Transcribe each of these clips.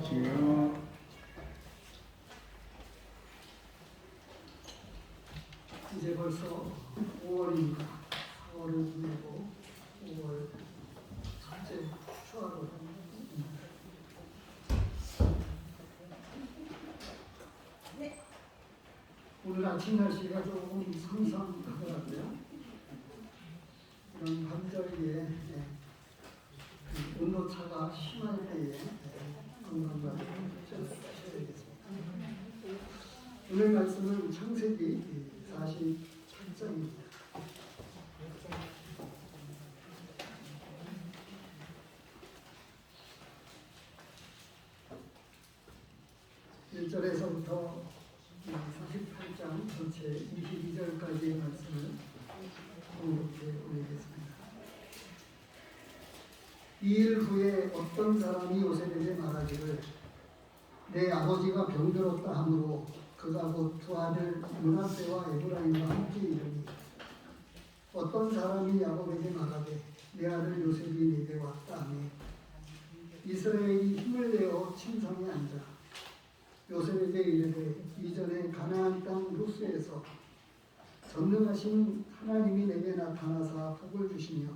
주여. 이제 벌써 5월입니다. 4월을 보내고 5월 첫째 주하로 오늘 아침 날씨가 조금 상상하더라고요. 이런 환절기에 온도차가 심할 때에 건강관리를 하셔야겠습니다. 오늘 말씀은 창세기 48장입니다. 1절에서부터 48장 전체 22절까지의 말씀을 공독해 올리겠습니다. 이 일 후에 어떤 사람이 요셉에게 말하기를 내 아버지가 병들었다 하므로 그가 곧 두 아들 므낫세와 에브라임과 함께 이르니 어떤 사람이 야곱에게 말하되 내 아들 요셉이 내게 왔다 하니 이스라엘이 힘을 내어 침상에 앉아 요셉에게 이르되 이전에 가나안 땅 루스에서 전능하신 하나님이 내게 나타나사 복을 주시며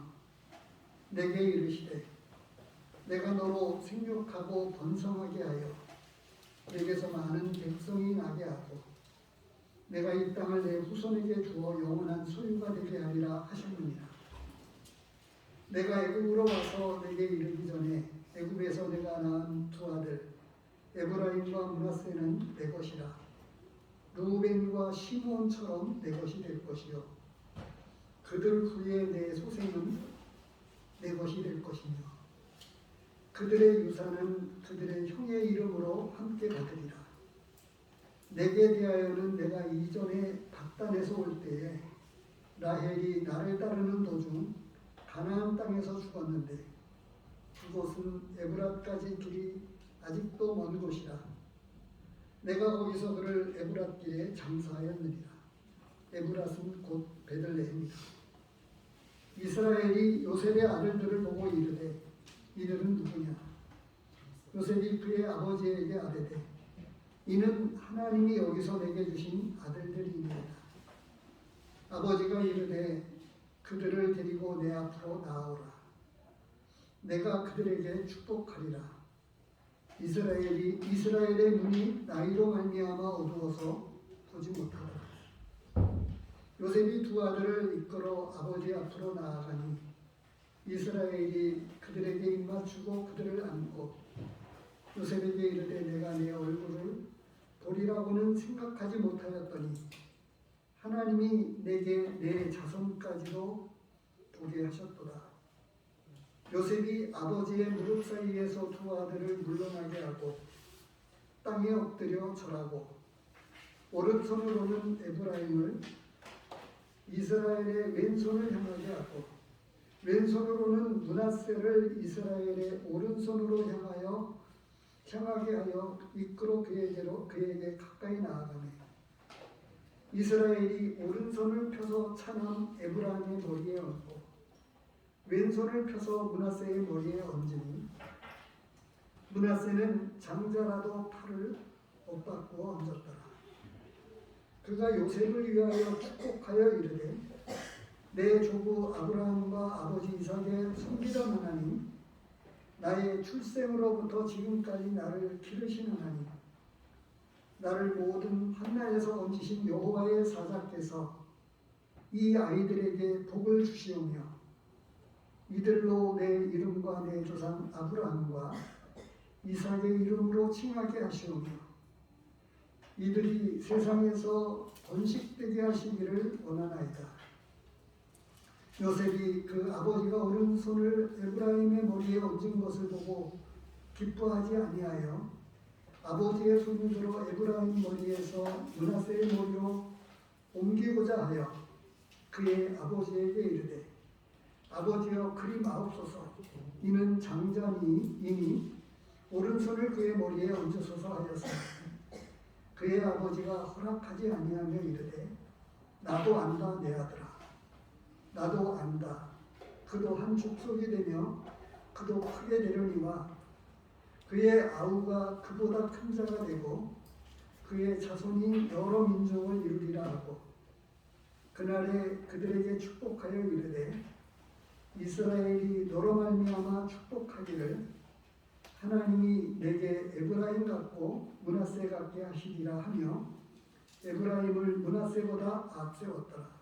내게 이르시되 내가 너로 생육하고 번성하게 하여 내게서 많은 백성이 나게 하고 내가 이 땅을 내 후손에게 주어 영원한 소유가 되게 하리라 하셨느니라. 내가 애굽으로 와서 내게 이르기 전에 애굽에서 내가 낳은 두 아들 에브라임과 므낫세는 내 것이라. 루벤과 시므온처럼 내 것이 될 것이요 그들 후에 내 소생은 내 것이 될 것이며 그들의 유산은 그들의 형의 이름으로 함께 받으리라. 내게 대하여는 내가 이전에 닥단에서 올 때에 라헬이 나를 따르는 도중 가나안 땅에서 죽었는데 그곳은 에브랏까지 길이 아직도 먼 곳이라. 내가 거기서 그를 에브랏 길에 장사하였느니라. 에브랏은 곧 베들레헴이라. 이스라엘이 요셉의 아들들을 보고 이르되 이들은 누구냐? 요셉이 그의 아버지에게 아뢰되 이는 하나님이 여기서 내게 주신 아들들이니이다. 아버지가 이르되 그들을 데리고 내 앞으로 나아오라. 내가 그들에게 축복하리라. 이스라엘의 눈이 나이로 말미암아 어두워서 보지 못하더라. 요셉이 두 아들을 이끌어 아버지 앞으로 나아가니 이스라엘이 그들에게 입맞추고 그들을 안고 요셉에게 이르되 내가 내 얼굴을 보리라고는 생각하지 못하였더니 하나님이 내게 내 자손까지도 보게 하셨도다. 요셉이 아버지의 무릎 사이에서 두 아들을 물러나게 하고 땅에 엎드려 절하고 오른손으로는 에브라임을 이스라엘의 왼손을 향하게 하고 왼손으로는 므낫세를 이스라엘의 오른손으로 향하게 하여 이끌어 그에게 가까이 나아가매 이스라엘이 오른손을 펴서 차남 에브라임의 머리에 얹고 왼손을 펴서 므낫세의 머리에 얹으니 므낫세는 장자라도 팔을 엇바꾸어 얹었더라. 그가 요셉을 위하여 축복하여 이르되 내 조부 아브라함과 아버지 이삭의 섬기던 하나님 나의 출생으로부터 지금까지 나를 기르신 하나님 나를 모든 한나에서 얹으신 여호와의 사자께서 이 아이들에게 복을 주시오며 이들로 내 이름과 내 조상 아브라함과 이삭의 이름으로 칭하게 하시오며 이들이 세상에서 번식되게 하시기를 원하나이다. 요셉이 그 아버지가 오른손을 에브라임의 머리에 얹은 것을 보고 기뻐하지 아니하여 아버지의 손을 들어 에브라임 머리에서 므낫세의 머리로 옮기고자 하여 그의 아버지에게 이르되 아버지여 그리 마옵소서. 이는 장자니 이니 오른손을 그의 머리에 얹으소서 하였으나 그의 아버지가 허락하지 아니하며 이르되 나도 안다 내 아들아. 나도 안다. 그도 한 족속이 되며 그도 크게 되려니와 그의 아우가 그보다 큰 자가 되고 그의 자손이 여러 민족을 이루리라 하고 그날에 그들에게 축복하여 이르되 이스라엘이 너로 말미암아 축복하기를 하나님이 내게 에브라임 같고 므낫세 같게 하시리라 하며 에브라임을 므낫세보다 앞세웠더라.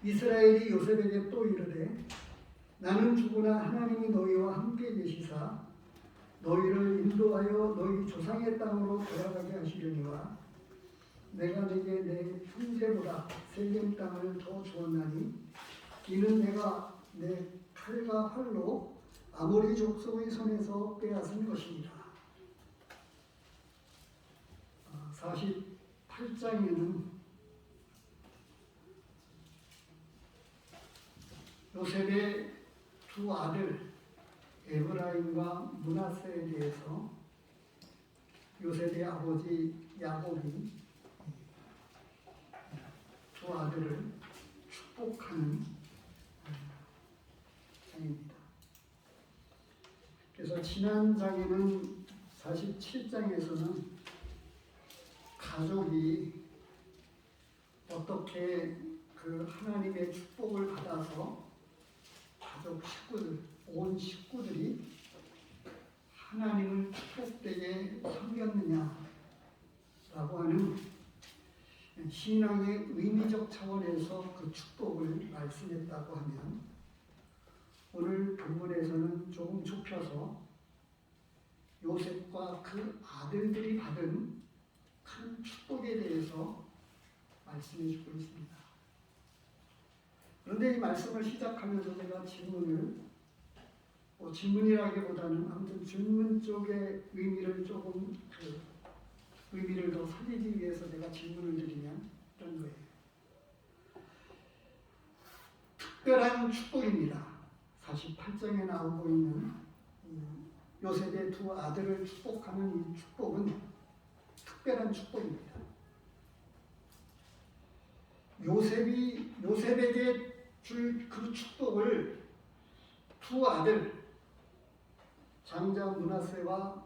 이스라엘이 요셉에게 또 이르되 나는 죽으나 하나님이 너희와 함께 계시사 너희를 인도하여 너희 조상의 땅으로 돌아가게 하시려니와 내가 내게 내 형제보다 세겜 땅을 더 주었나니 이는 내가 내 칼과 활로 아모리 족속의 손에서 빼앗은 것이니라. 48장에는 요셉의 두 아들 에브라임과 므낫세에 대해서 요셉의 아버지 야곱이 두 아들을 축복하는 장입니다. 그래서 지난 장에는 47장에서는 가족이 어떻게 그 하나님의 축복을 받아서 가족 식구들, 온 식구들이 하나님을 축복되게 섬겼느냐라고 하는 신앙의 의미적 차원에서 그 축복을 말씀했다고 하면 오늘 본문에서는 조금 좁혀서 요셉과 그 아들들이 받은 큰 축복에 대해서 말씀해 주고 있습니다. 그런데 이 말씀을 시작하면서 제가 질문이라기보다는 아무튼 질문 쪽의 의미를 조금 의미를 더 살리기 위해서 제가 질문을 드리면 이런 거예요. 특별한 축복입니다. 48장에 나오고 있는 요셉의 두 아들을 축복하는 이 축복은 특별한 축복입니다. 요셉에게 줄 그 축복을 두 아들 장자 므낫세와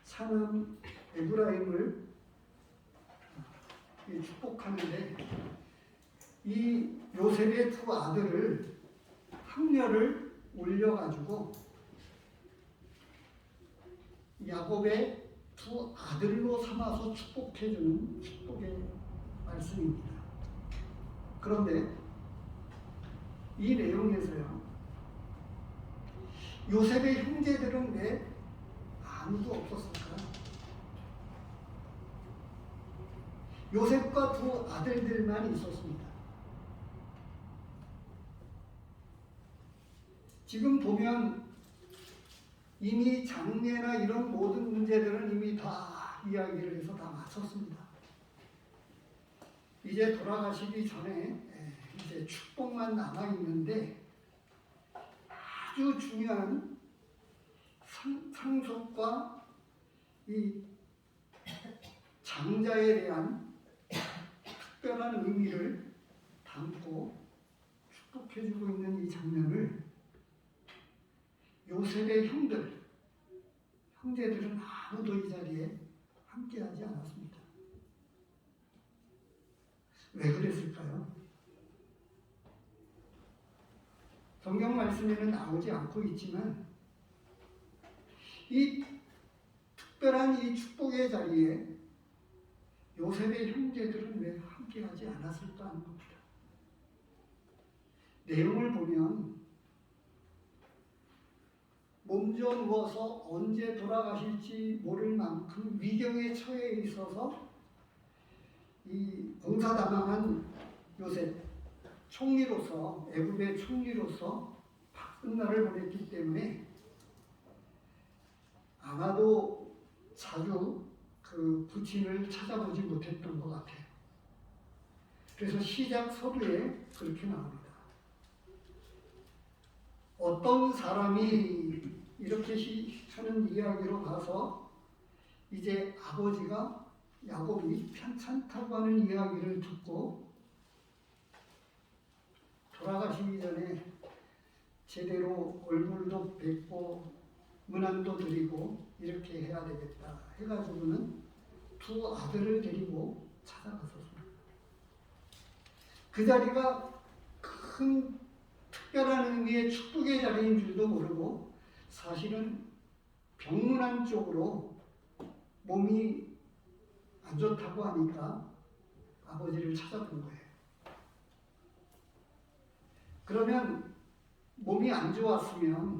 차남 에브라임을 축복하는데 이 요셉의 두 아들을 학렬을 올려가지고 야곱의 두 아들로 삼아서 축복해주는 축복의 말씀입니다. 그런데 이 내용에서요, 요셉의 형제들은 왜 아무도 없었을까요? 요셉과 두 아들들만 있었습니다. 지금 보면 이미 장례나 이런 모든 문제들은 이미 다 이야기를 해서 다 마쳤습니다. 이제 돌아가시기 전에 이제 축복만 남아있는데 아주 중요한 상속과 이 장자에 대한 특별한 의미를 담고 축복해주고 있는 이 장면을 요셉의 형제들은 아무도 이 자리에 함께하지 않았습니다. 왜 그랬을까요? 성경 말씀에는 나오지 않고 있지만 이 특별한 이 축복의 자리에 요셉의 형제들은 왜 함께하지 않았을까 하는 겁니다. 내용을 보면 몸져 누워서 언제 돌아가실지 모를 만큼 위경에 처해 있어서 이 공사다망한 요셉 총리로서 애굽의 총리로서 바쁜 날을 보냈기 때문에 아마도 자주 그 부친을 찾아보지 못했던 것 같아요. 그래서 시작 서두에 그렇게 나옵니다. 어떤 사람이 이렇게 하는 이야기로 가서 이제 아버지가 야곱이 편찮다고 하는 이야기를 듣고 돌아가시기 전에 제대로 얼굴도 뵙고 문안도 드리고 이렇게 해야 되겠다 해가지고는 두 아들을 데리고 찾아갔었습니다. 그 자리가 큰 특별한 의미의 축복의 자리인 줄도 모르고 사실은 병문안 쪽으로 몸이 안 좋다고 하니까 아버지를 찾았던 거예요. 그러면 몸이 안 좋았으면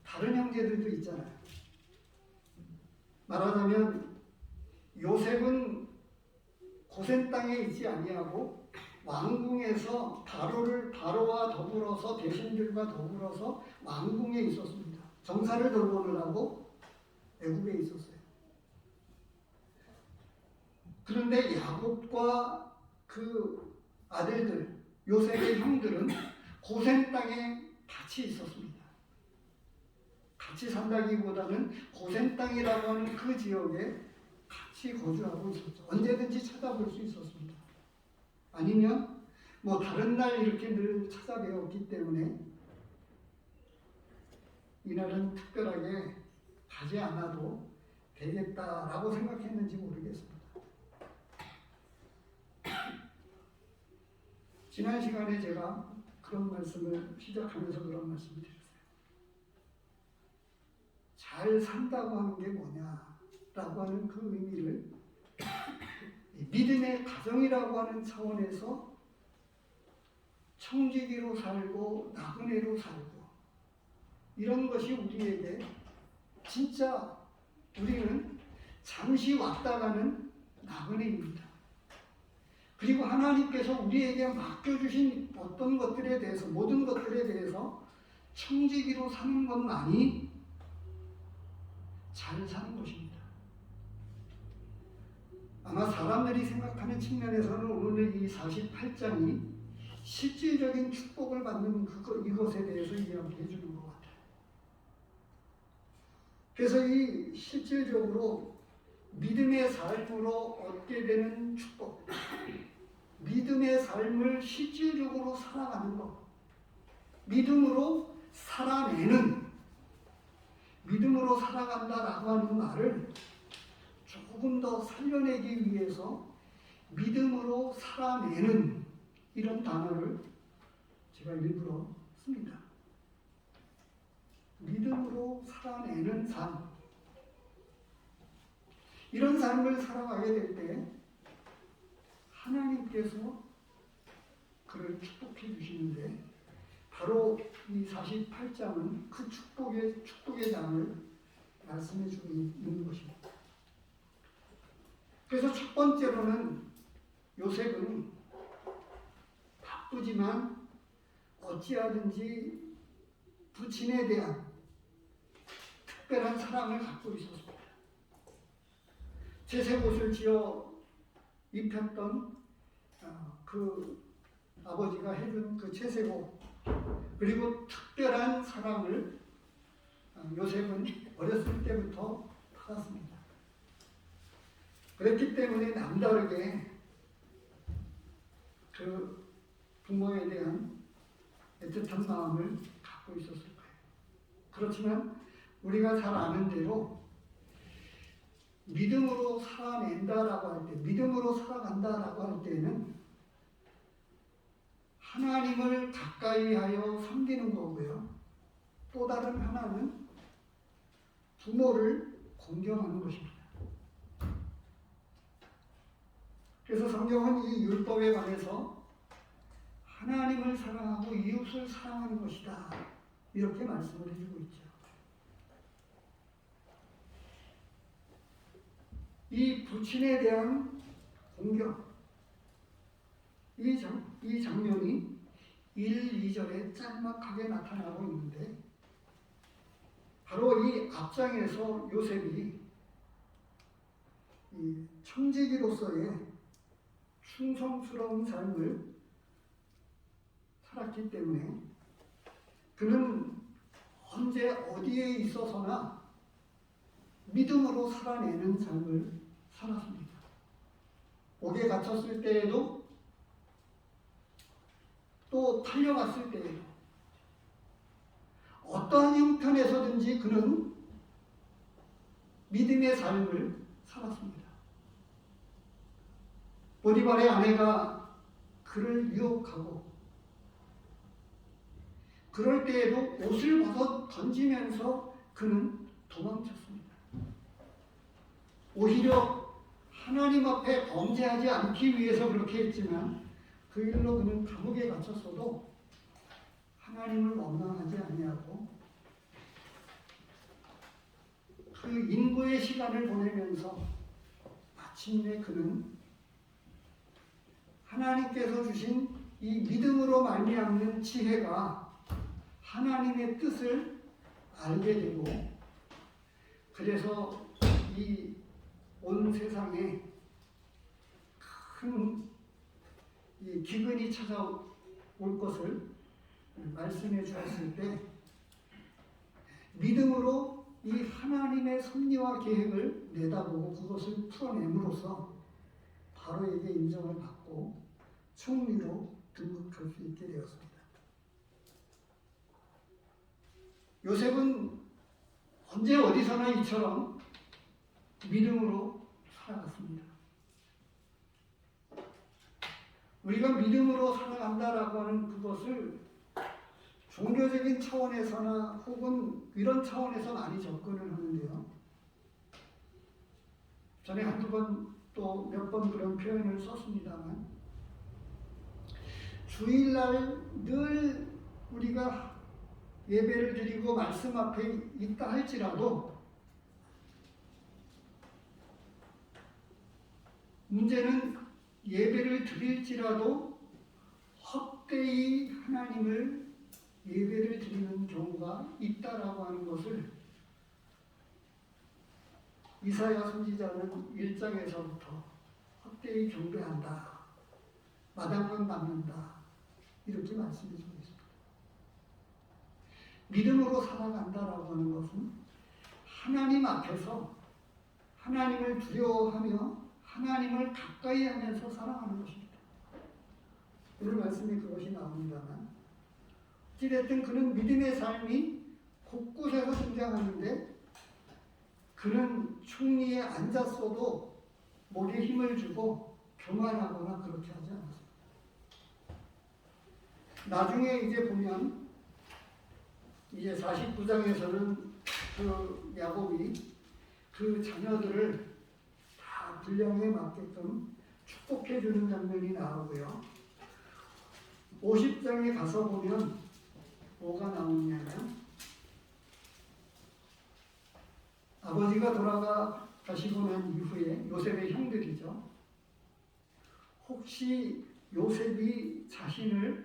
다른 형제들도 있잖아요. 말하자면 요셉은 고센 땅에 있지 아니하고 왕궁에서 바로와 더불어서 대신들과 더불어서 왕궁에 있었습니다. 정사를 돌보느라고 애국에 있었어요. 그런데 야곱과 그 아들들, 요셉의 형들은 고센 땅에 같이 있었습니다. 같이 산다기보다는 고센 땅이라고 하는 그 지역에 같이 거주하고 있었죠. 언제든지 찾아볼 수 있었습니다. 아니면 뭐 다른 날 이렇게 늘 찾아뵈었기 때문에 이날은 특별하게 가지 않아도 되겠다라고 생각했는지 모르겠습니다. 지난 시간에 제가 그런 말씀을 시작하면서 그런 말씀을 드렸어요. 잘 산다고 하는 게 뭐냐라고 하는 그 의미를 믿음의 가정이라고 하는 차원에서 청지기로 살고 나그네로 살고 이런 것이 우리에게 진짜 우리는 잠시 왔다가는 나그네입니다. 그리고 하나님께서 우리에게 맡겨주신 어떤 것들에 대해서 모든 것들에 대해서 청지기로 사는 것만이 잘 사는 것입니다. 아마 사람들이 생각하는 측면에서는 오늘 이 48장이 실질적인 축복을 받는 이것에 대해서 이야기해 주는 것 같아요. 그래서 이 실질적으로 믿음의 삶으로 얻게 되는 축복, 믿음의 삶을 실질적으로 살아가는 것, 믿음으로 살아내는, 믿음으로 살아간다라고 하는 말을 조금 더 살려내기 위해서 믿음으로 살아내는 이런 단어를 제가 일부러 씁니다. 믿음으로 살아내는 삶. 이런 삶을 살아가게 될 때 하나님께서 그를 축복해 주시는데 바로 이 48장은 그 축복의 장을 말씀해 주고 있는 것입니다. 그래서 첫 번째로는 요셉은 바쁘지만 어찌하든지 부친에 대한 특별한 사랑을 갖고 있었습니다. 채색옷을 지어 입혔던 그 아버지가 해준 그 채색옷, 그리고 특별한 사랑을 요셉은 어렸을 때부터 받았습니다. 그렇기 때문에 남다르게 그 부모에 대한 애틋한 마음을 갖고 있었을 거예요. 그렇지만 우리가 잘 아는 대로 믿음으로 살아낸다라고 할 때, 믿음으로 살아간다라고 할 때는 하나님을 가까이 하여 섬기는 거고요. 또 다른 하나는 부모를 공경하는 것입니다. 그래서 성경은 이 율법에 관해서 하나님을 사랑하고 이웃을 사랑하는 것이다. 이렇게 말씀을 해주고 있죠. 이 부친에 대한 공경, 이 장면이 1, 2절에 짤막하게 나타나고 있는데 바로 이 앞장에서 요셉이 이 청지기로서의 충성스러운 삶을 살았기 때문에 그는 언제 어디에 있어서나 믿음으로 살아내는 삶을 살았습니다. 옥에 갇혔을 때에도 또 팔려갔을 때에도 어떠한 형편에서든지 그는 믿음의 삶을 살았습니다. 보디발의 아내가 그를 유혹하고 그럴 때에도 옷을 벗어 던지면서 그는 도망쳤습니다. 오히려 하나님 앞에 범죄하지 않기 위해서 그렇게 했지만 그 일로 그는 감옥에 갇혔어도 하나님을 원망하지 아니하고 그 인고의 시간을 보내면서 마침내 그는 하나님께서 주신 이 믿음으로 말미암는 지혜가 하나님의 뜻을 알게 되고 그래서 이 온 세상에 큰 이 기근이 찾아올 것을 말씀해 주었을 때 믿음으로 이 하나님의 섭리와 계획을 내다보고 그것을 풀어냄으로써 바로에게 인정을 받고 총리로 등극할 수 있게 되었습니다. 요셉은 언제 어디서나 이처럼 믿음으로 살아갔습니다. 우리가 믿음으로 살아간다라고 하는 그것을 종교적인 차원에서나 혹은 이런 차원에서 많이 접근을 하는데요. 전에 한두 번 또 몇 번 그런 표현을 썼습니다만 주일날 늘 우리가 예배를 드리고 말씀 앞에 있다 할지라도 문제는 예배를 드릴지라도 헛되이 하나님을 예배를 드리는 경우가 있다라고 하는 것을 이사야 선지자는 1장에서부터 헛되이 경배한다, 마당만 받는다 이렇게 말씀해 주고 있습니다. 믿음으로 살아간다라고 하는 것은 하나님 앞에서 하나님을 두려워하며 하나님을 가까이 하면서 살아가는 것입니다. 오늘 말씀에 그것이 나옵니다만 어찌됐든 그는 믿음의 삶이 곳곳에서 등장하는데 그는 총리에 앉았어도 목에 힘을 주고 교만하거나 그렇게 하지 않았습니다. 나중에 이제 보면 이제 49장에서는 그 야곱이 그 자녀들을 다 분량에 맞게끔 축복해 주는 장면이 나오고요. 50장에 가서 보면 뭐가 나오냐면 아버지가 돌아가시고 난 이후에 요셉의 형들이죠. 혹시 요셉이 자신을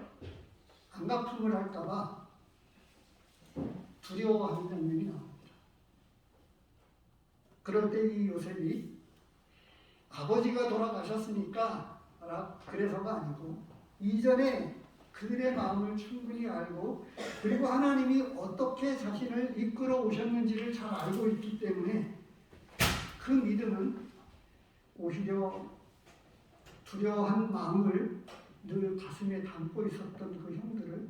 안갚음을 할까봐 두려워하는 장면이 나옵니다. 그럴 때 이 요셉이 아버지가 돌아가셨으니까 그래서가 아니고 이전에 그들의 마음을 충분히 알고 그리고 하나님이 어떻게 자신을 이끌어 오셨는지를 잘 알고 있기 때문에 그 믿음은 오히려 두려워한 마음을 늘 가슴에 담고 있었던 그 형들을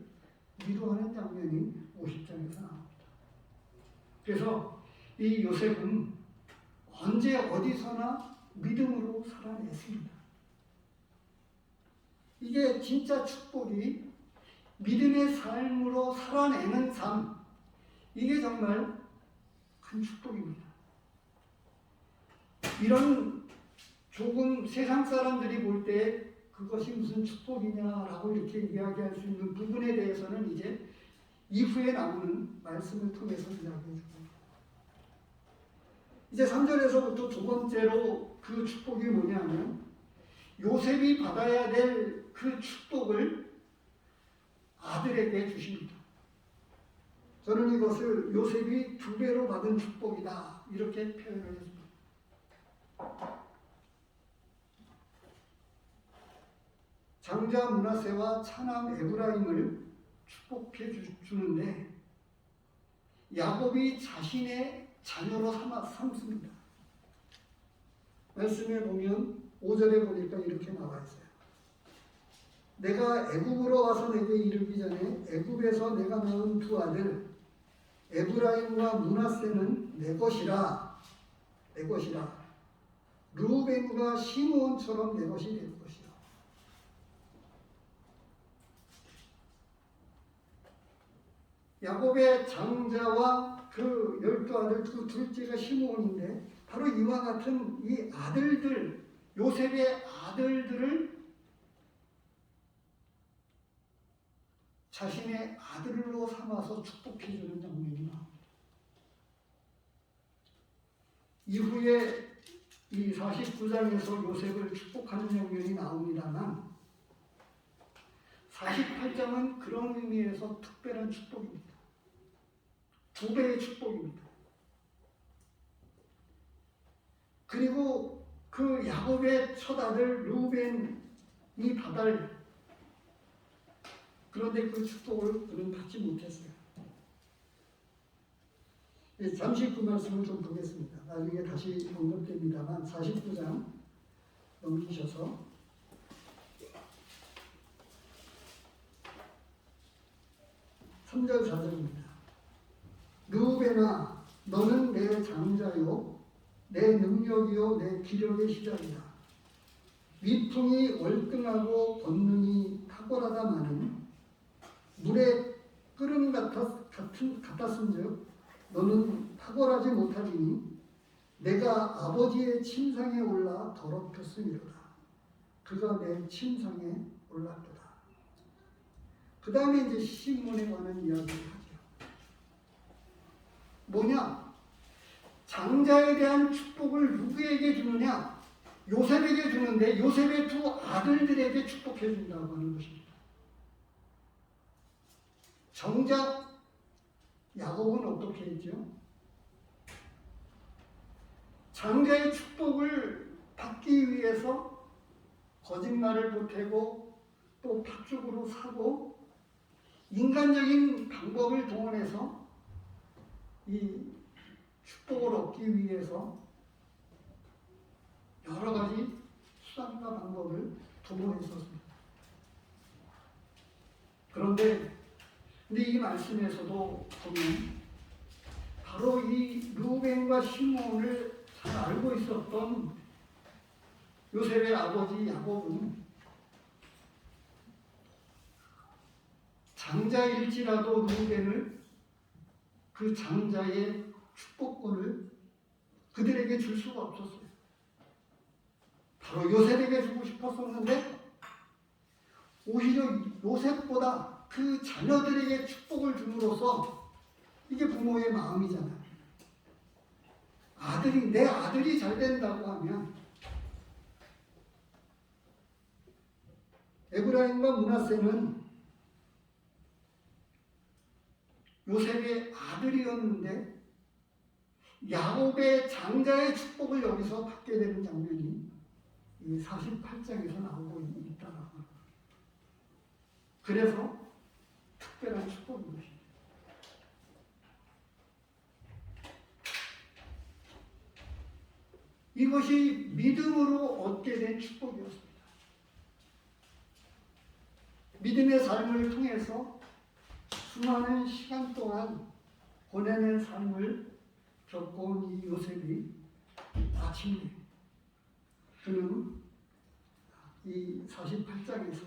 위로하는 장면이 50장에서 나옵니다. 그래서 이 요셉은 언제 어디서나 믿음으로 살아냈습니다. 이게 진짜 축복이 믿음의 삶으로 살아내는 삶, 이게 정말 큰 축복입니다. 이런 조금 세상 사람들이 볼 때 그것이 무슨 축복이냐라고 이렇게 이야기할 수 있는 부분에 대해서는 이제 이후에 나오는 말씀을 통해서 이야기해 줍니다. 이제 3절에서부터 두 번째로 그 축복이 뭐냐면 요셉이 받아야 될 그 축복을 아들에게 주십니다. 저는 이것을 요셉이 2배로 받은 축복이다 이렇게 표현을 했습니다. 장자 므낫세와 차남 에브라임을 축복해 주는데 야곱이 자신의 자녀로 삼습니다. 말씀에 보면 5절에 보니까 이렇게 나와 있어요. 내가 애굽으로 와서 내게 이르기 전에 애굽에서 내가 낳은 2 아들 에브라임과 므낫세는 내 것이라, 내 것이라. 르우벤과 시므온처럼 내 것이 될 것이라. 야곱의 장자와 그 12아들 그 둘째가 시므온인데, 바로 이와 같은 이 아들들, 요셉의 아들들을 자신의 아들로 삼아서 축복해주는 장면이 나옵니다. 이후에 이 49장에서 요셉을 축복하는 장면이 나옵니다만, 48장은 그런 의미에서 특별한 축복입니다. 2배의 축복입니다. 그리고 그 야곱의 첫 아들 르우벤이 받을, 그런데 그 축복을 그는 받지 못했어요. 잠시 그 말씀을 좀 보겠습니다. 나중에 다시 언급됩니다만 49장 넘기셔서 3절 4절입니다. 르우벤아, 너는 내 장자요 내 능력이요 내 기력의 시작이다. 위풍이 월등하고 권능이 탁월하다마는 물의 끓음 같았은즉 너는 탁월하지 못하리니 내가 아버지의 침상에 올라 더럽혔음이로다. 그가 내 침상에 올랐도다. 그 다음에 이제 시므온에 관한 이야기를 하죠. 뭐냐? 장자에 대한 축복을 누구에게 주느냐? 요셉에게 주는데 요셉의 두 아들들에게 축복해 준다고 하는 것입니다. 정작 야곱은 어떻게 했죠? 장자의 축복을 받기 위해서 거짓말을 보태고 또 팥죽으로 사고 인간적인 방법을 동원해서 이 축복을 얻기 위해서 여러 가지 수단과 방법을 도모했었습니다. 그런데 이 말씀에서도 보면 바로 이 르우벤과 시므온을 잘 알고 있었던 요셉의 아버지 야곱은 장자일지라도 르우벤을 그 장자의 축복권을 그들에게 줄 수가 없었어요. 바로 요셉에게 주고 싶었었는데 오히려 요셉보다 그 자녀들에게 축복을 줌으로써, 이게 부모의 마음이잖아요. 내 아들이 잘 된다고 하면 에브라임과 므낫세는 요셉의 아들이었는데 야곱의 장자의 축복을 여기서 받게 되는 장면이 이 48장에서 나오고 있다라고 합니다. 그래서 특별한 축복인 것입니다. 이것이 믿음으로 얻게 된 축복이었습니다. 믿음의 삶을 통해서 수많은 시간 동안 보내는 삶을 겪어온 이 요셉이 마침내 그는 이 48장에서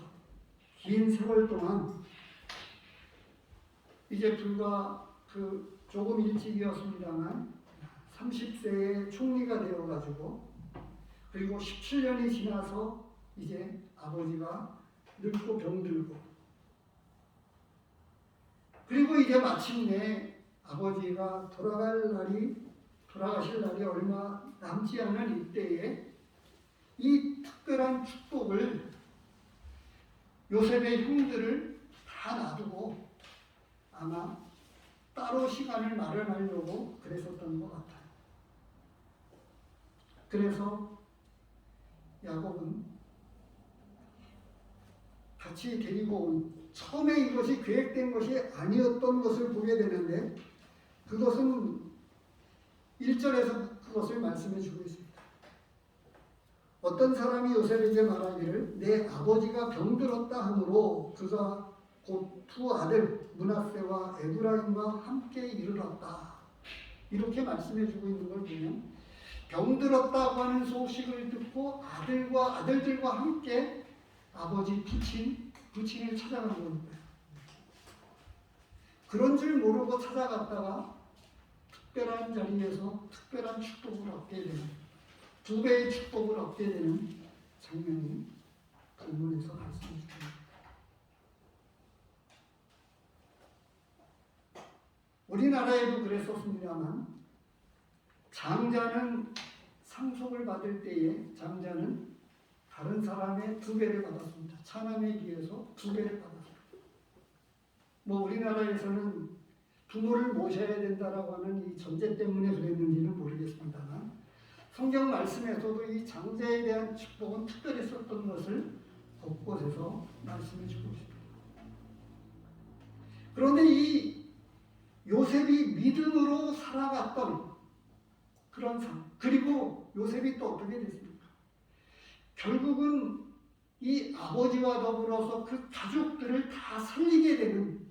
긴 세월 동안, 이제 불과 조금 일찍이었습니다만 30세에 총리가 되어가지고, 그리고 17년이 지나서 이제 아버지가 늙고 병들고, 그리고 이제 마침내 아버지가 돌아가실 날이 얼마 남지 않은 이때에 이 특별한 축복을 요셉의 형들을 다 놔두고 아마 따로 시간을 마련하려고 그랬었던 것 같아요. 그래서 야곱은 같이 데리고 온, 처음에 이것이 계획된 것이 아니었던 것을 보게 되는데, 그것은 1절에서 그것을 말씀해 주고 있습니다. 어떤 사람이 요셉에게 말하기를 내 아버지가 병들었다 하므로 그가 곧 두 아들 므낫세와 에브라임과 함께 이르렀다. 이렇게 말씀해 주고 있는 걸 보면 병들었다고 하는 소식을 듣고 아들들과 함께 아버지 부친을 찾아간 겁니다. 그런 줄 모르고 찾아갔다가 특별한 자리에서 특별한 축복을 얻게 되는, 두 배의 축복을 얻게 되는 장면이 본문에서 말씀해 주십니다. 우리나라에도 그랬었습니다만 장자는 상속을 받을 때에 장자는 다른 사람의 두 배를 받았습니다. 차남에 비해서 두 배를 받았습니다. 우리나라에서는 부모를 모셔야 된다라고 하는 이 전제 때문에 그랬는지는 모르겠습니다만 성경 말씀에서도 이 장자에 대한 축복은 특별했었던 것을 곳곳에서 말씀해 주고 있습니다. 그런데 이 요셉이 믿음으로 살아갔던 그런 삶, 그리고 요셉이 또 어떻게 됐습니까? 결국은 이 아버지와 더불어서 그 가족들을 다 살리게 되는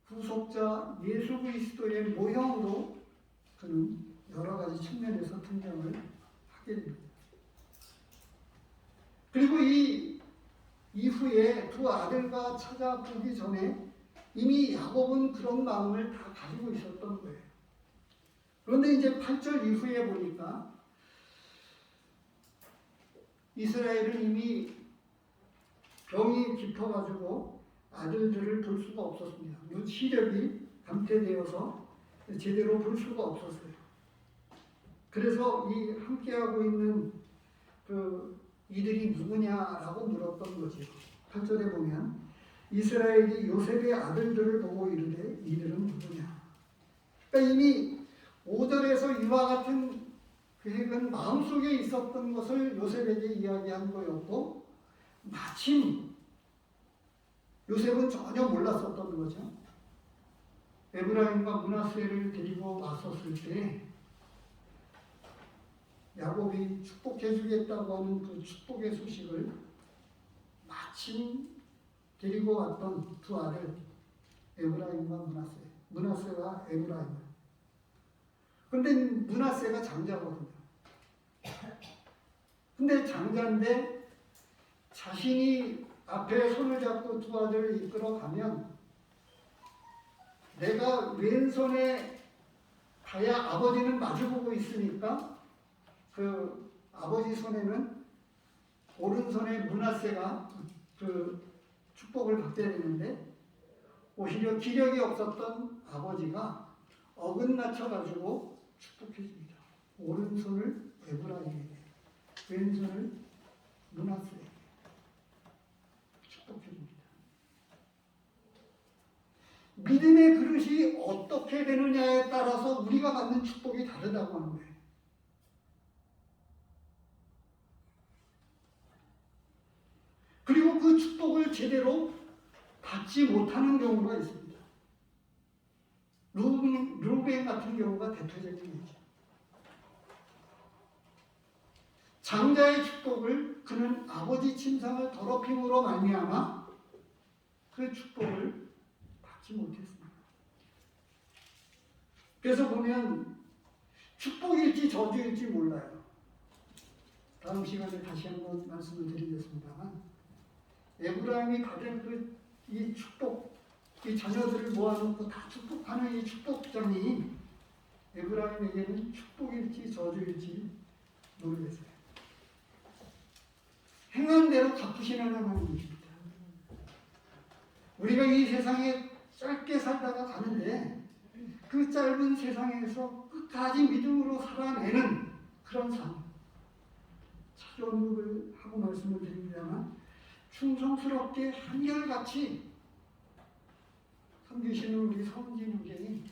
후속자 예수 그리스도의 모형으로 그는 여러 가지 측면에서 등장을 하게 됩니다. 그리고 이 이후에 두 아들과 찾아보기 전에 이미 야곱은 그런 마음을 다 가지고 있었던 거예요. 그런데 이제 8절 이후에 보니까 이스라엘은 이미 병이 깊어가지고 아들들을 볼 수가 없었습니다. 시력이 감퇴되어서 제대로 볼 수가 없었어요. 그래서 이 함께하고 있는 이들이 누구냐라고 물었던 거죠. 8절에 보면 이스라엘이 요셉의 아들들을 보고 이르되 이들은 누구냐. 그러니까 이미 5절에서 이와 같은 계획은 마음속에 있었던 것을 요셉에게 이야기한 거였고 마침 요셉은 전혀 몰랐었던 거죠. 에브라임과 므낫세를 데리고 왔었을 때 야곱이 축복해 주겠다고 하는 그 축복의 소식을 마침 데리고 왔던 두 아들 에브라임과 므낫세와 에브라임을. 근데 므낫세가 장자거든요. 근데 장자인데 자신이 앞에 손을 잡고 두 아들을 이끌어 가면 내가 왼손에 가야 아버지는 마주보고 있으니까 그 아버지 손에는 오른손에 므낫세가 그 축복을 받게 되는데 오히려 기력이 없었던 아버지가 어긋나쳐 가지고 축복해 줍니다. 오른손을 에브라임에게, 왼손을 므낫세에게 축복해 줍니다. 믿음의 그릇이 어떻게 되느냐에 따라서 우리가 받는 축복이 다르다고 하는 거예요. 그리고 그 축복을 제대로 받지 못하는 경우가 있습니다. 루벤 같은 경우가 대표적인 예죠. 장자의 축복을 그는 아버지 침상을 더럽힘으로 말미암아 그 축복을 받지 못했습니다. 그래서 보면 축복일지 저주일지 몰라요. 다음 시간에 다시 한번 말씀을 드리겠습니다만 에브라임이 받은 이 축복, 이 자녀들을 모아놓고 다 축복하는 이 축복장이 에브라임에게는 축복일지 저주일지 모르겠어요. 행한 대로 갚으시는 하나님이십니다. 우리가 이 세상에 짧게 살다가 가는데 그 짧은 세상에서 끝까지 믿음으로 살아내는 그런 삶. 차전국을 하고 말씀을 드립니다만 충성스럽게 한결같이 섬기시는 우리 성진 후계인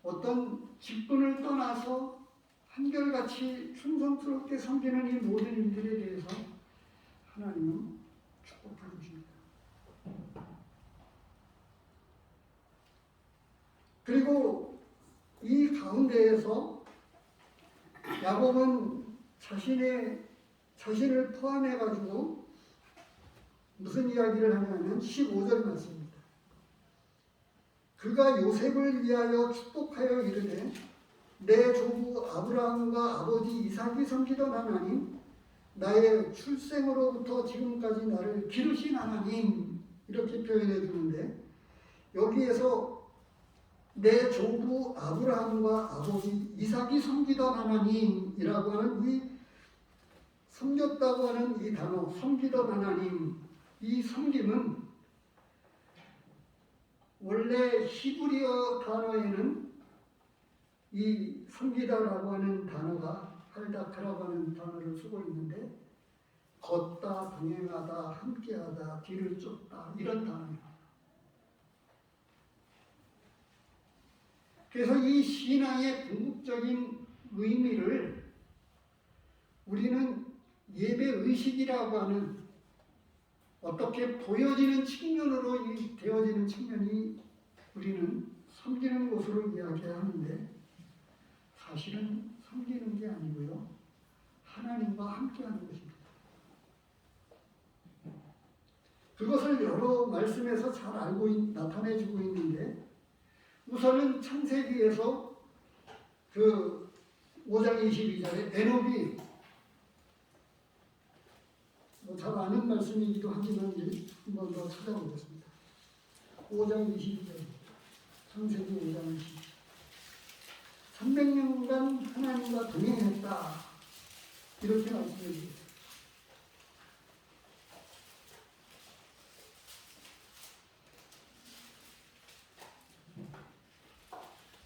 어떤 직분을 떠나서 한결같이 충성스럽게 섬기는 이 모든 일들에 대해서 하나님은 축복해 주십니다. 그리고 이 가운데에서 야곱은 자신을 포함해 가지고 무슨 이야기를 하냐면 15절 말씀입니다. 그가 요셉을 위하여 축복하여 이르되 내 조부 아브라함과 아버지 이삭이 섬기던 하나님, 나의 출생으로부터 지금까지 나를 기르신 하나님, 이렇게 표현해 주는데, 여기에서 내 조부 아브라함과 아버지 이삭이 섬기던 하나님이라고 하는 이 섬겼다고 하는 이 단어, 섬기던 하나님, 이 섬김은 원래 히브리어 단어에는 이 섬기다라고 하는 단어가 할다크라고 하는 단어를 쓰고 있는데, 걷다, 동행하다, 함께하다, 뒤를 쫓다, 이런 단어입니다. 그래서 이 신앙의 궁극적인 의미를 우리는 예배의식이라고 하는, 어떻게 보여지는 측면으로 이 되어지는 측면이 우리는 섬기는 것으로 이야기하는데, 사실은 섬기는 게 아니고요, 하나님과 함께하는 것입니다. 그것을 여러 말씀에서 잘 알고 나타내주고 있는데, 우선은 창세기에서 그 5장 22절에 에녹이, 잘 아는 말씀이기도 하지만 한 번 더 찾아보겠습니다. 5장 22절, 창세기 5장 22절. 300년간 하나님과 동행했다, 이렇게 말씀해 주셨습니다.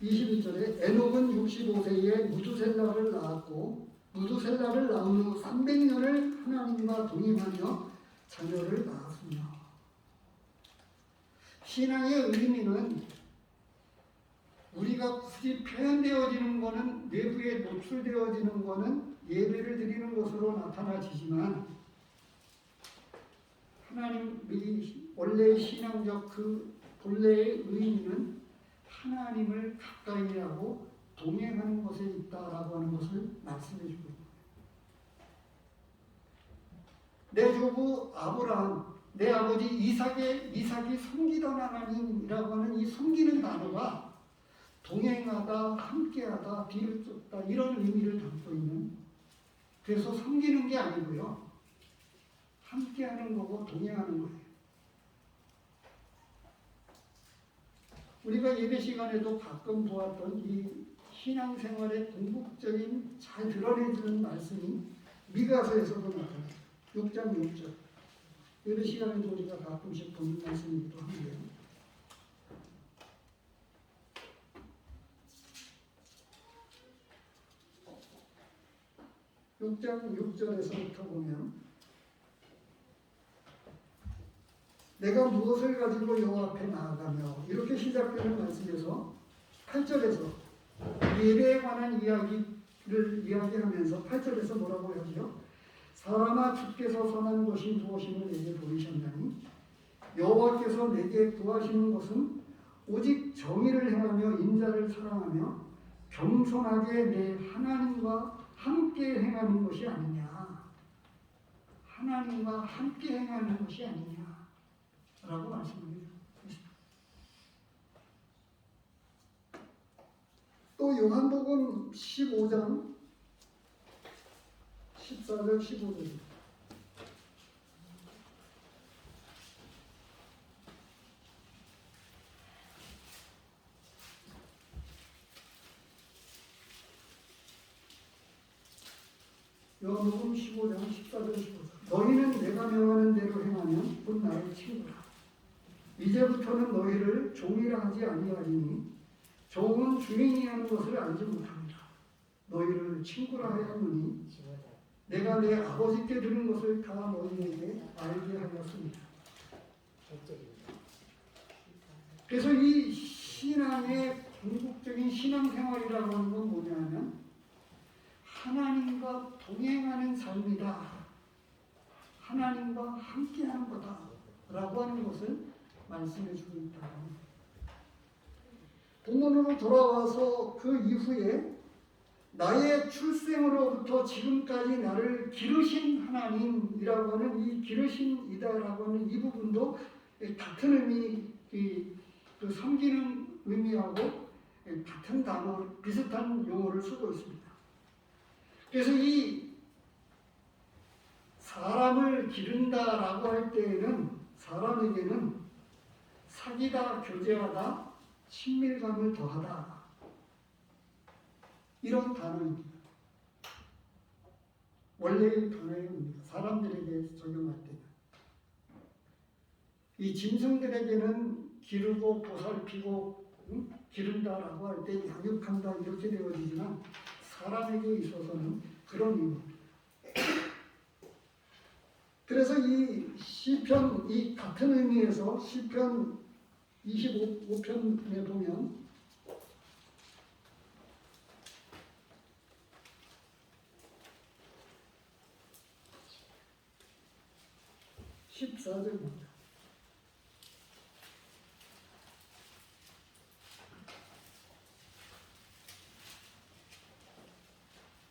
22절에 에녹은 65세에 무두셀라를 낳았고, 무두셀라를 낳은 후 300년을 하나님과 동행하며 자녀를 낳았으며. 신앙의 의미는 우리가 굳이 표현되어지는 것은, 내부에 노출되어지는 것은 예배를 드리는 것으로 나타나지만, 하나님이 원래 신앙적 그 본래의 의미는 하나님을 가까이 하고 동행하는 것에 있다라고 하는 것을 말씀해 주고 있습니다. 내 조부 아브라함, 내 아버지 이삭이 섬기던 하나님이라고 하는 이 섬기는 단어가 동행하다, 함께하다, 뒤를 쫓다, 이런 의미를 담고 있는, 그래서 섬기는 게 아니고요, 함께하는 거고 동행하는 거예요. 우리가 예배 시간에도 가끔 보았던 이 신앙생활의 궁극적인 잘 드러내주는 말씀이 미가서에서도 나타나요. 6장 6절. 예배 시간에도 우리가 가끔씩 보는 말씀이기도 한데요. (6장 6절에서부터) 보면, 내가 무엇을 가지고 여호와 앞에 나아가며, 이렇게 시작되는 말씀에서 8절에서 예배에 관한 이야기를 이야기하면서 8절에서 뭐라고 하죠? 사람아, 주께서 선한 것이 무엇임을 내게 보이셨나니 여호와께서 내게 구하시는 것은 오직 정의를 행하며 인자를 사랑하며 겸손하게 내 하나님과 함께 행하는 것이 아니냐. 하나님과 함께 행하는 것이 아니냐 라고 말씀합니다. 또 요한복음 15장 14절 15절. 요한복음 15장 14절 15절. 너희는 내가 명하는 대로 행하면 곧 나의 친구라. 이제부터는 너희를 종이라 하지 아니하리니 종은 주인이 하는 것을 알지 못합니다. 너희를 친구라 하였느니 내가 내 아버지께 들은 것을 다 너희에게 알게 하였습니다. 그래서 이 신앙의 궁극적인 신앙생활이라고 하는 건 뭐냐면 하나님과 동행하는 삶이다. 하나님과 함께하는 거다 라고 하는 것을 말씀해 주고 있다고 합니다. 본문으로 돌아와서 그 이후에 나의 출생으로부터 지금까지 나를 기르신 하나님이라고 하는 이 기르신이다라고 하는 이 부분도 같은 의미, 그 섬기는 의미하고 같은 단어, 비슷한 용어를 쓰고 있습니다. 그래서 이 사람을 기른다라고 할 때에는 사람에게는 사귀다, 교제하다, 친밀감을 더하다, 이런 단어입니다. 원래의 단어입니다. 사람들에게 적용할 때는. 이 짐승들에게는 기르고 보살피고 기른다라고 할 때 양육한다 이렇게 되어지지만 사람에게 있어서는 그런 의미입니다. 그래서 이 시편, 이 같은 의미에서 시편 25편에 보면 14절입니다.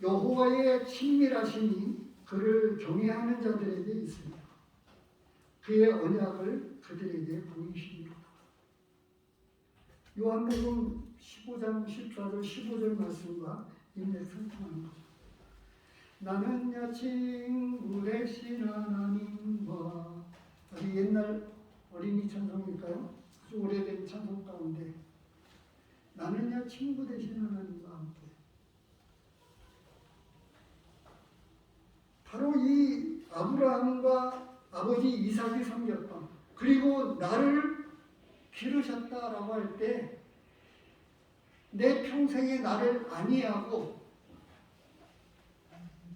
여호와의 친밀하심이 그를 경외하는 자들에게 있으며 그의 언약을 그들에게 보이시리로다. 요한복음 15장 14절 15절 말씀과 인맥상통하는 거죠. 나는야 친구 되신 하나님과, 아주 옛날 어린이 찬송일까요? 아주 오래된 찬송 가운데 나는야 친구 되신 하나님과 함께, 바로 이 아브라함과 아버지 이삭이 섬겼던, 그리고 나를 기르셨다라고 할 때 내 평생에 나를 안위하고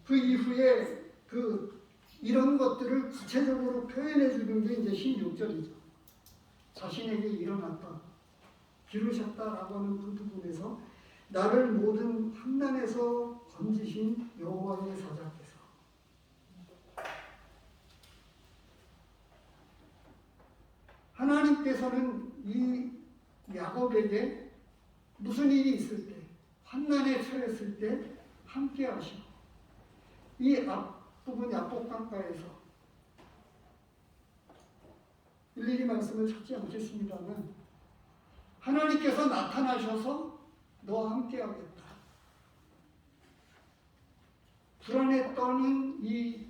그 이후에 이런 것들을 구체적으로 표현해 주는 게 이제 16절이죠. 자신에게 일어났다, 기르셨다라고 하는 그 부분에서 나를 모든 환난에서 건지신 여호와의 사자께서, 하나님께서는 이 야곱에게 무슨 일이 있을 때, 환난에 처했을 때 함께 하시고, 이 앞부분 야복강가에서 일일이 말씀을 찾지 않겠습니다만 하나님께서 나타나셔서 너와 함께 하겠다. 불안에 떠는 이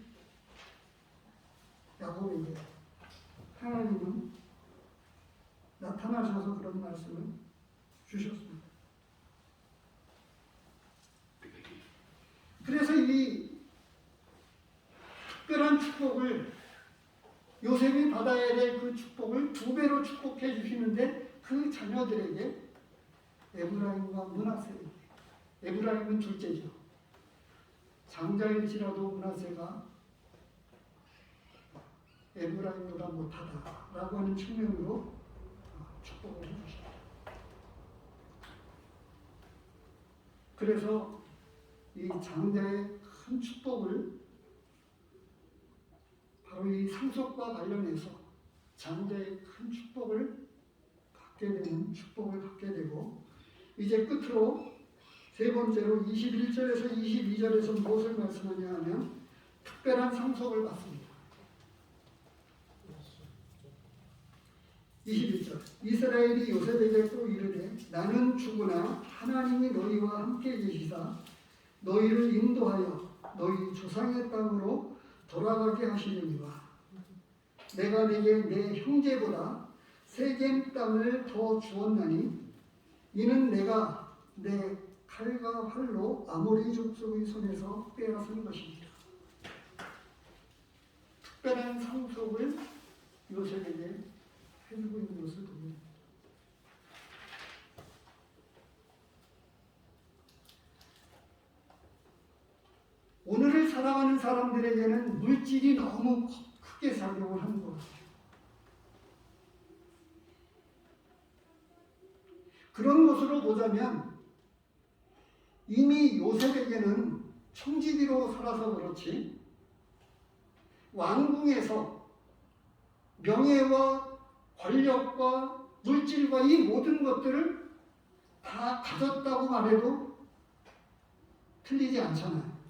야곱에게 하나님은 나타나셔서 그런 말씀을 주셨습니다. 그래서 이 특별한 축복을, 요셉이 받아야 될 그 축복을 2배로 축복해 주시는데 그 자녀들에게, 에브라임과 므낫세에게, 에브라임은 둘째죠. 장자일지라도 므낫세가 에브라임보다 못하다라고 하는 측면으로 축복을 해주십니다. 그래서 이 장자의 큰 축복을, 바로 이 상속과 관련해서 장자의 큰 축복을 받게 되고, 이제 끝으로 세 번째로 21절에서 22절에서 무엇을 말씀하냐 하면 특별한 상속을 받습니다. 21절, 이스라엘이 요셉에게 또 이르되 나는 죽으나 하나님이 너희와 함께 계시사 너희를 인도하여 너희 조상의 땅으로 돌아가게 하시려니와 내가 내게 내 형제보다 세겜 땅을 더 주었나니 이는 내가 내 칼과 활로 아모리 족속의 손에서 빼앗은 것입니다. 특별한 상속을 요셉에게 해주고 있는 것을 봅니다. 오늘을 살아가는 사람들에게는 물질이 너무 크게 작용을 하는 것 같아요. 그런 것으로 보자면 이미 요셉에게는 청지기로 살아서 그렇지 왕궁에서 명예와 권력과 물질과 이 모든 것들을 다 가졌다고 말해도 틀리지 않잖아요.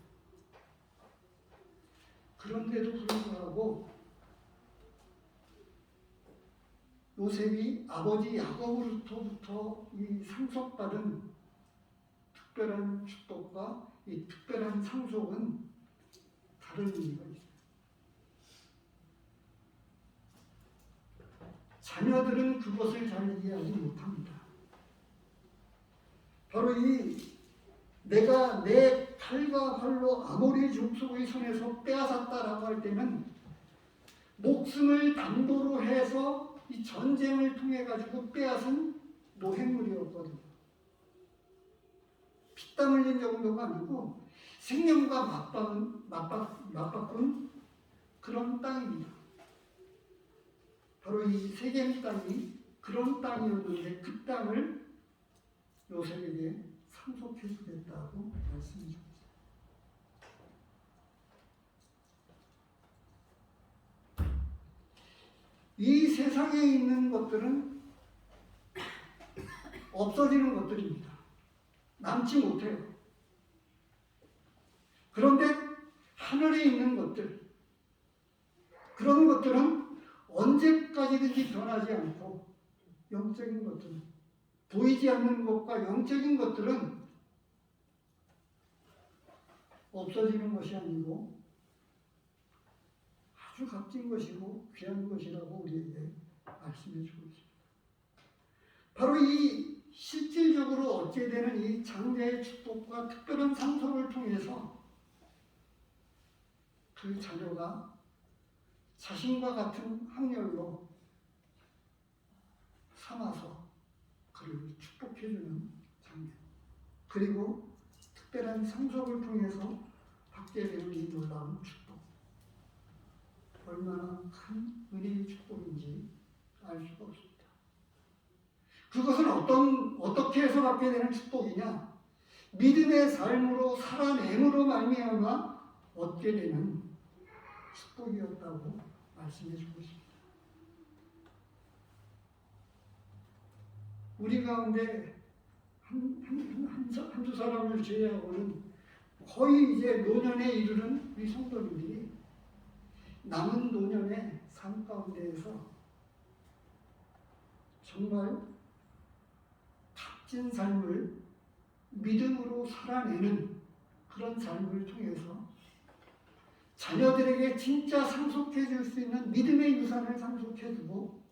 그런데도 불구하고 요셉이 아버지 야곱으로부터 이 상속받은 특별한 축복과 이 특별한 상속은 다른 의미가 있어요. 자녀들은 그것을 잘 이해하지 못합니다. 바로 이 내가 내 칼과 활로 아모리 족속의 손에서 빼앗았다라고 할 때는 목숨을 담보로 해서 이 전쟁을 통해 가지고 빼앗은 노획물이었거든요. 피땀 흘린 정도가 아니고 생명과 맞바꾼 그런 땅입니다. 바로 이 세겜 땅이 그런 땅이었는데 그 땅을 요셉에게 상속해 주겠다고 말씀해 주셨어요. 이 세상에 있는 것들은 없어지는 것들입니다. 남지 못해요. 그런데 하늘에 있는 것들, 그런 것들은 언제까지든지 변하지 않고 영적인 것들은, 보이지 않는 것과 영적인 것들은 없어지는 것이 아니고 아주 값진 것이고 귀한 것이라고 우리에게 말씀해 주고 있습니다. 바로 이 실질적으로 얻게 되는 이 장자의 축복과 특별한 상속을 통해서 그 자녀가 자신과 같은 확률로 삼아서 그를 축복해주는 장면, 그리고 특별한 상속을 통해서 받게 되는 이 놀라운 축복, 얼마나 큰 은혜의 축복인지 알 수가 없습니다. 그것은 어떻게 해서 받게 되는 축복이냐? 믿음의 삶으로 살아냄으로 말미암아 얻게 되는 축복이었다고 말씀해 주고 있습니다. 우리 가운데 한두 사람을 제외하고는 거의 이제 노년에 이르는 우리 성도님들이 남은 노년의 삶 가운데에서 정말 값진 삶을 믿음으로 살아내는 그런 삶을 통해서 자녀들에게 진짜 상속해 줄 수 있는 믿음의 유산을 상속해 주고,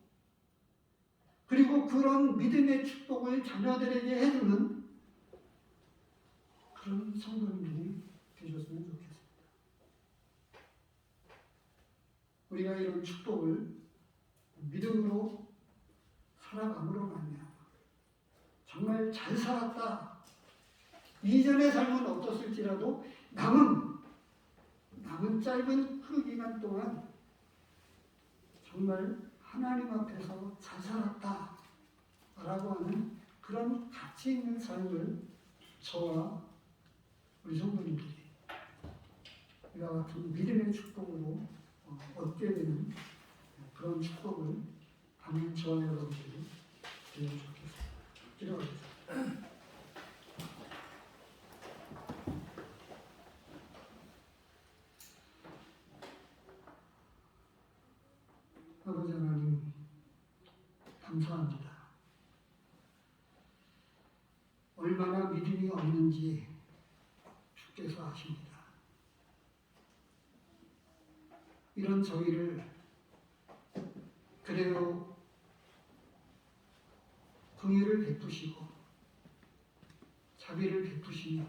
그리고 그런 믿음의 축복을 자녀들에게 해주는 그런 성도님들이 되셨으면 좋겠습니다. 우리가 이런 축복을 믿음으로 살아감으로 말미암아 정말 잘 살았다, 이전의 삶은 어떻을지라도 남은 짧은 그 기간 동안 정말 하나님 앞에서 잘 살았다 라고 하는 그런 가치 있는 삶을 저와 우리 성도님들이 이와 같은 믿음의 축복으로 얻게 되는 그런 축복을 받는 저와 여러분들이 되면 좋겠습니다. 기도하겠습니다. 아버지 하나님, 감사합니다. 얼마나 믿음이 없는지 주께서 아십니다. 이런 저희를 그래도 긍휼을 베푸시고 자비를 베푸시며